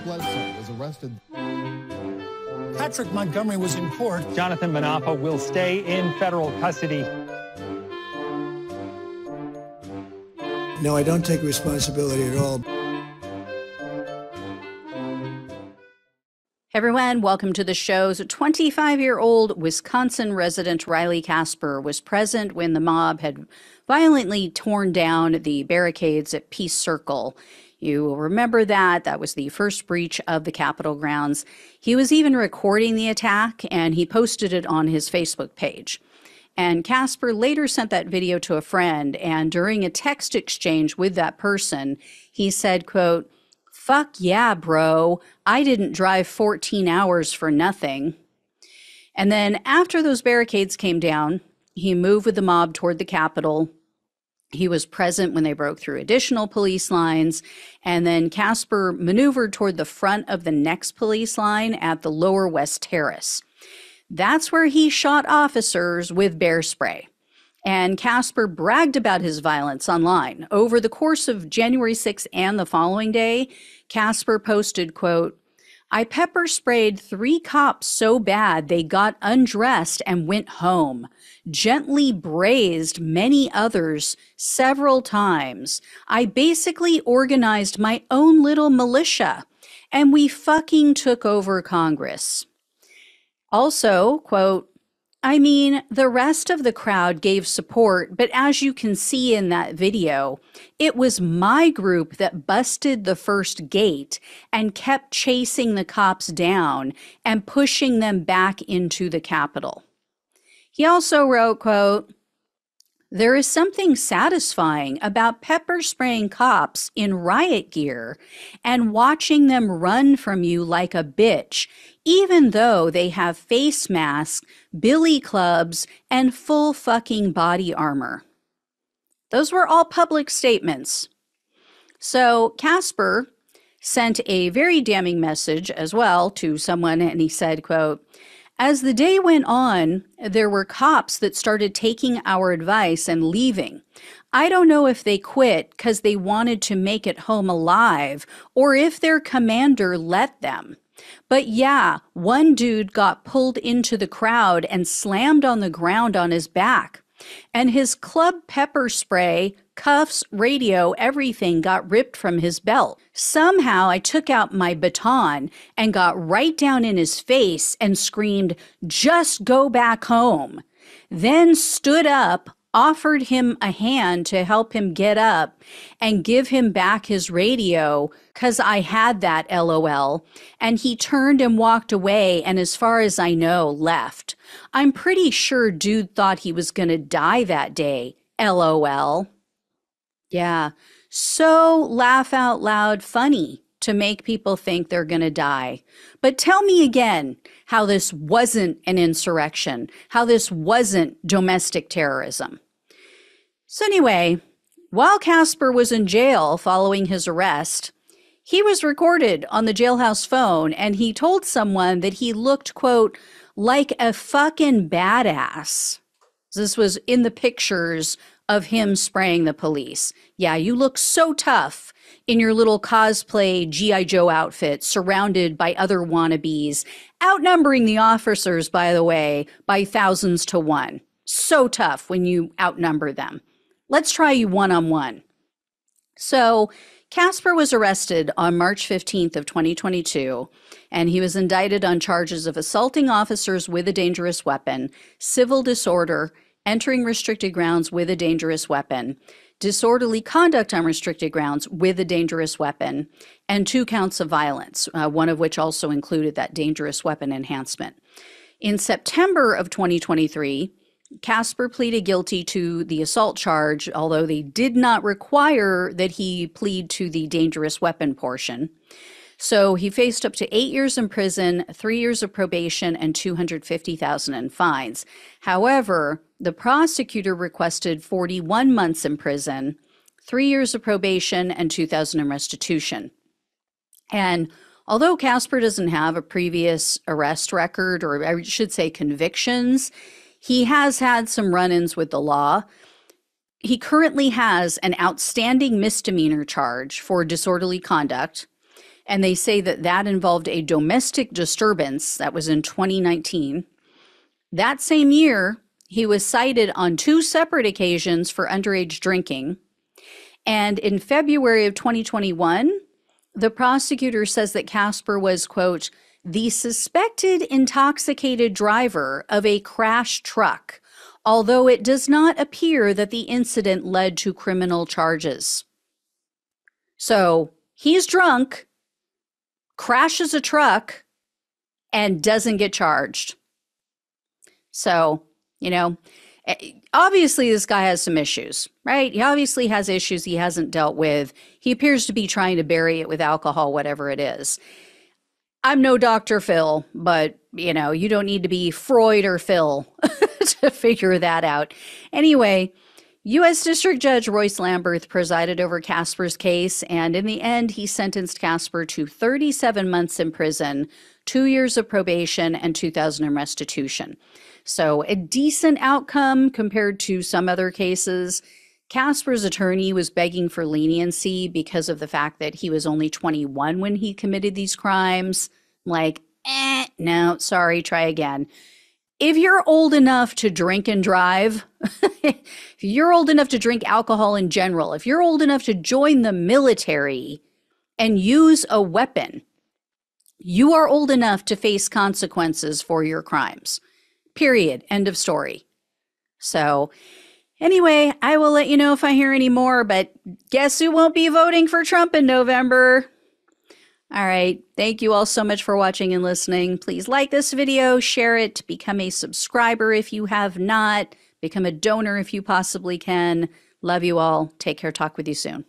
Bledsoe was arrested. Patrick Montgomery was in court. Jonathan Manapa will stay in federal custody. No, I don't take responsibility at all. Hey everyone, welcome to the show. 25-year-old Wisconsin resident Riley Kasper was present when the mob had violently torn down the barricades at Peace Circle. You will remember that. That was the first breach of the Capitol grounds. He was even recording the attack, and he posted it on his Facebook page. And Kasper later sent that video to a friend, and during a text exchange with that person, he said, quote, "Fuck yeah, bro. I didn't drive 14 hours for nothing." And then after those barricades came down, he moved with the mob toward the Capitol. He was present when they broke through additional police lines, and then Kasper maneuvered toward the front of the next police line at the Lower West Terrace. That's where he shot officers with bear spray. And Kasper bragged about his violence online. Over the course of January 6th and the following day, Kasper posted, quote, "I pepper sprayed 3 cops so bad they got undressed and went home. Gently brazed many others several times. I basically organized my own little militia, and we fucking took over Congress." Also, quote, "I mean, the rest of the crowd gave support, but as you can see in that video, it was my group that busted the first gate and kept chasing the cops down and pushing them back into the Capitol." He also wrote, quote, "There is something satisfying about pepper spraying cops in riot gear and watching them run from you like a bitch, even though they have face masks, billy clubs, and full fucking body armor." Those were all public statements. So Kasper sent a very damning message as well to someone, and he said, quote, "As the day went on, there were cops that started taking our advice and leaving. I don't know if they quit because they wanted to make it home alive or if their commander let them. But yeah, one dude got pulled into the crowd and slammed on the ground on his back. And his club pepper spray, cuffs, radio, everything got ripped from his belt. Somehow I took out my baton and got right down in his face and screamed, 'Just go back home.' Then stood up, offered him a hand to help him get up and give him back his radio, 'cause I had that, LOL. And he turned and walked away, and as far as I know, left. I'm pretty sure dude thought he was gonna die that day, LOL." Yeah, so laugh out loud funny to make people think they're gonna die. But tell me again how this wasn't an insurrection, how this wasn't domestic terrorism. So anyway, while Kasper was in jail following his arrest, he was recorded on the jailhouse phone, and he told someone that he looked, quote, "like a fucking badass." This was in the pictures of him spraying the police. "Yeah, you look so tough in your little cosplay G.I. Joe outfit, surrounded by other wannabes, outnumbering the officers, by the way, by thousands to one. So tough when you outnumber them. Let's try you one-on-one." So Kasper was arrested on March 15th of 2022, and he was indicted on charges of assaulting officers with a dangerous weapon, civil disorder, entering restricted grounds with a dangerous weapon, disorderly conduct on restricted grounds with a dangerous weapon, and 2 counts of violence, one of which also included that dangerous weapon enhancement. In September of 2023, Kasper pleaded guilty to the assault charge, although they did not require that he plead to the dangerous weapon portion. So he faced up to 8 years in prison, 3 years of probation, and $250,000 in fines. However, the prosecutor requested 41 months in prison, 3 years of probation, and $2,000 in restitution. And although Kasper doesn't have a previous arrest record, or I should say convictions, he has had some run-ins with the law. He currently has an outstanding misdemeanor charge for disorderly conduct. And they say that that involved a domestic disturbance. That was in 2019. That same year, he was cited on 2 separate occasions for underage drinking. And in February of 2021, the prosecutor says that Kasper was, quote, the suspected intoxicated driver of a crashed truck, although it does not appear that the incident led to criminal charges. So he's drunk, crashes a truck, and doesn't get charged. So, obviously this guy has some issues, right? He obviously has issues he hasn't dealt with. He appears to be trying to bury it with alcohol, whatever it is. I'm no Dr. Phil, but, you don't need to be Freud or Phil to figure that out. Anyway, U.S. District Judge Royce Lamberth presided over Kasper's case, and in the end, he sentenced Kasper to 37 months in prison, 2 years of probation, and $2,000 in restitution. So a decent outcome compared to some other cases. Kasper's attorney was begging for leniency because of the fact that he was only 21 when he committed these crimes. Like, no, sorry, try again. If you're old enough to drink and drive, if you're old enough to drink alcohol in general, if you're old enough to join the military and use a weapon, you are old enough to face consequences for your crimes. Period. End of story. So anyway, I will let you know if I hear any more, but guess who won't be voting for Trump in November? All right. Thank you all so much for watching and listening. Please like this video, share it, become a subscriber if you have not, become a donor if you possibly can. Love you all. Take care. Talk with you soon.